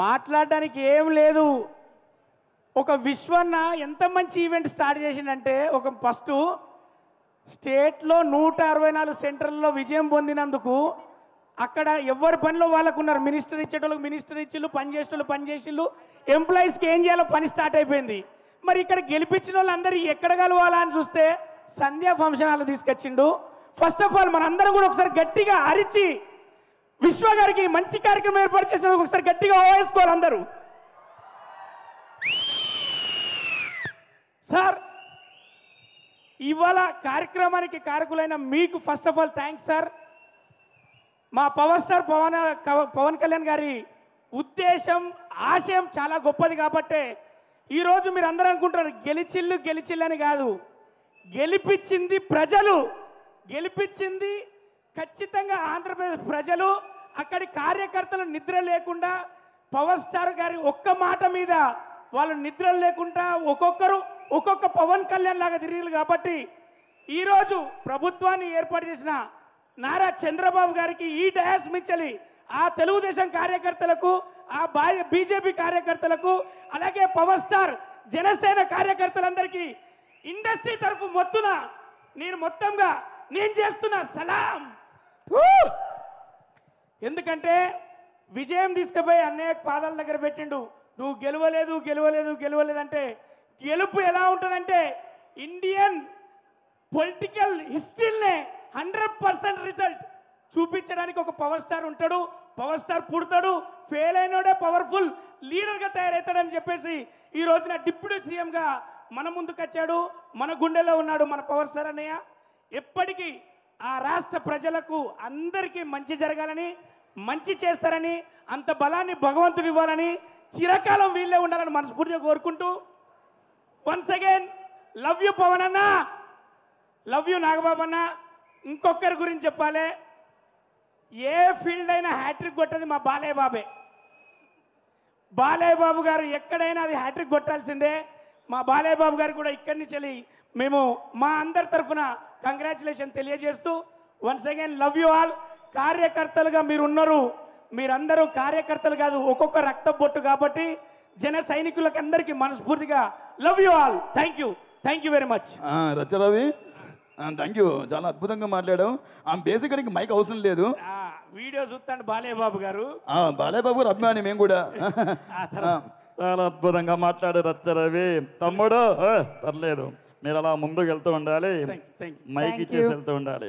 మాట్లాడడానికి ఏం లేదు. ఒక విశ్వన్న ఎంత మంచి ఈవెంట్ స్టార్ట్ చేసిండంటే, ఒక ఫస్ట్ స్టేట్లో 164 సెంటర్లలో విజయం పొందినందుకు అక్కడ ఎవరి పనిలో వాళ్ళకు ఉన్నారు. మినిస్టర్ ఇచ్చేటోళ్ళకి మినిస్టర్ ఇచ్చిళ్ళు, పని చేసేటోళ్ళు పని చేసిళ్ళు, ఎంప్లాయీస్కి ఏం చేయాలో పని స్టార్ట్ అయిపోయింది. మరి ఇక్కడ గెలిపించిన వాళ్ళందరూ ఎక్కడ కలవాలా అని చూస్తే సంధ్యా ఫంక్షన్ హాల్ తీసుకొచ్చిండు. ఫస్ట్ ఆఫ్ ఆల్ మనందరం కూడా ఒకసారి గట్టిగా అరిచి విశ్వ గారికి మంచి కార్యక్రమం ఏర్పాటు చేసిన ఒకసారి గట్టిగా ఓవేసుకోవాలి అందరూ. సార్, ఇవాళ కార్యక్రమానికి కారకులైన మీకు first of all thanks sir. మా పవర్ స్టార్ పవన్ కళ్యాణ్ గారి ఉద్దేశం ఆశయం చాలా గొప్పది కాబట్టే ఈరోజు మీరు అందరూ అనుకుంటారు గెలిచిల్లు అని కాదు, గెలిపించింది ప్రజలు, గెలిపించింది ఖచ్చితంగా ఆంధ్రప్రదేశ్ ప్రజలు. అక్కడి కార్యకర్తలు నిద్ర లేకుండా పవర్ స్టార్ గారి ఒక్క మాట మీద వాళ్ళు నిద్ర లేకుండా ఒక్కొక్కరు ఒక్కొక్క పవన్ కళ్యాణ్ లాగా తిరిగారు. కాబట్టి ఈరోజు ప్రభుత్వాన్ని ఏర్పాటు చేసిన నారా చంద్రబాబు గారికి ఈ డయాస్ మించలి ఆ తెలుగుదేశం కార్యకర్తలకు, ఆ బీజేపీ కార్యకర్తలకు, అలాగే పవర్ స్టార్ జనసేన కార్యకర్తలందరికీ ఇండస్ట్రీ తరఫు మొత్తున నేను చేస్తున్న సలాం. ఎందుకంటే విజయం తీసుకుపోయి అన్నయ్య పాదాల దగ్గర పెట్టిండు. నువ్వు గెలవలేదు అంటే గెలుపు ఎలా ఉంటుందంటే ఇండియన్ పొలిటికల్ హిస్టరీనే 100% రిజల్ట్ చూపించడానికి ఒక పవర్ స్టార్ ఉంటాడు. పవర్ స్టార్ పుడతాడు, ఫెయిల్ అయినోడే పవర్ఫుల్ లీడర్గా తయారవుతాడని చెప్పేసి ఈ రోజున డిప్యూటీ సీఎంగా మన ముందుకు వచ్చాడు. మన గుండెలో ఉన్నాడు మన పవర్ స్టార్ అన్నయ్య. ఎప్పటికీ ఆ రాష్ట్ర ప్రజలకు అందరికీ మంచి జరగాలని, మంచి చేస్తారని, అంత బలాన్ని భగవంతుడు ఇవ్వాలని, చిరకాలం వీళ్ళే ఉండాలని మనస్ఫూర్తిగా కోరుకుంటూ once again love you Pavan అన్న, లవ్ యూ నాగబాబు అన్న. ఇంకొకరి గురించి చెప్పాలి, ఏ ఫీల్డ్ అయినా హ్యాట్రిక్ కొట్టేది మా బాలయ్య బాబే. బాలయ్య బాబు గారు ఎక్కడైనా అది హ్యాట్రిక్ కొట్టాల్సిందే. మా బాలయ్య బాబు గారు కూడా ఇక్కడి నుంచి మేము మా అందరి తరఫున కంగ్రాచులేషన్ తెలియజేస్తూ once again love you all. కార్యకర్తలుగా మీరున్నారు, మీరందరూ కార్యకర్తలు కాదు, ఒక్కొక్క రక్త బొట్టు. కాబట్టి జన సైనికులకు అందరికీ మనస్ఫూర్తిగా love you all. Thank you very much. Racha Ravi, thank you, చాలా అద్భుతంగా మాట్లాడాం. బేసిక్గా నీకు మైక్ అవసరం లేదు. వీడియో చూస్తాను బాలయ్య బాబు గారు. బాలయ్య బాబు గారు అభిమాని మేము కూడా. చాలా అద్భుతంగా మాట్లాడారు రచ్చరవి తమ్ముడు. పర్లేదు, మీరు అలా ముందుకు వెళ్తూ ఉండాలి, మైక్ ఇచ్చేసి వెళ్తూ ఉండాలి.